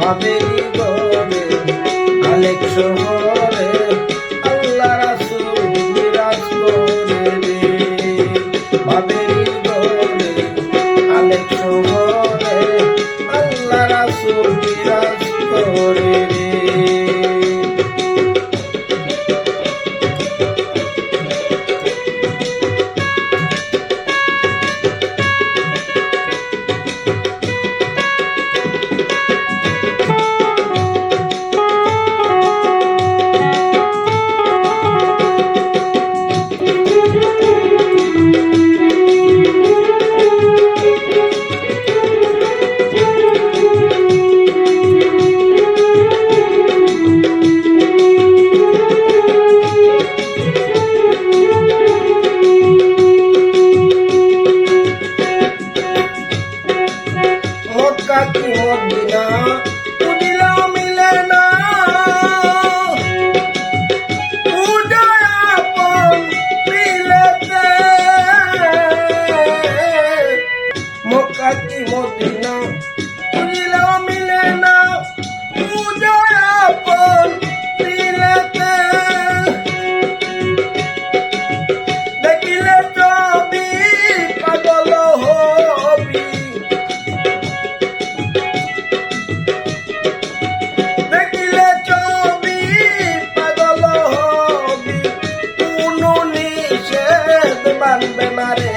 ভাবেরি ঘরে আলেক শহরে আল্লাহ রাসূল বিরাজ করে রে। ভাবেরি ঘরে আলেক শহরে আল্লাহ রাসূল বিরাজ করে রে। মক্কা কি মদিনা খুঁজিলেও মিলে না, পূজায় আপন মিলেতে। মক্কা কি মদিনা খুঁজিলেও মিলে না, পূজায় আপন মিলেতে। দেখিলে ছবি পাগল হবি, দেখিলে ছবি পাগল হবি, কোনো নিষেধ মানবে না রে।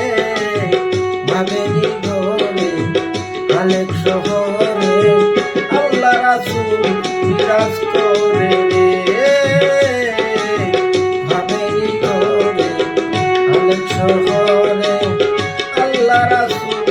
ভাবেরি ঘরে আলেক শহরে আল্লাহ রাসূল বিরাজ করে রে। ভাবেরি ঘরে আলেক শহরে আল্লাহ রাসূল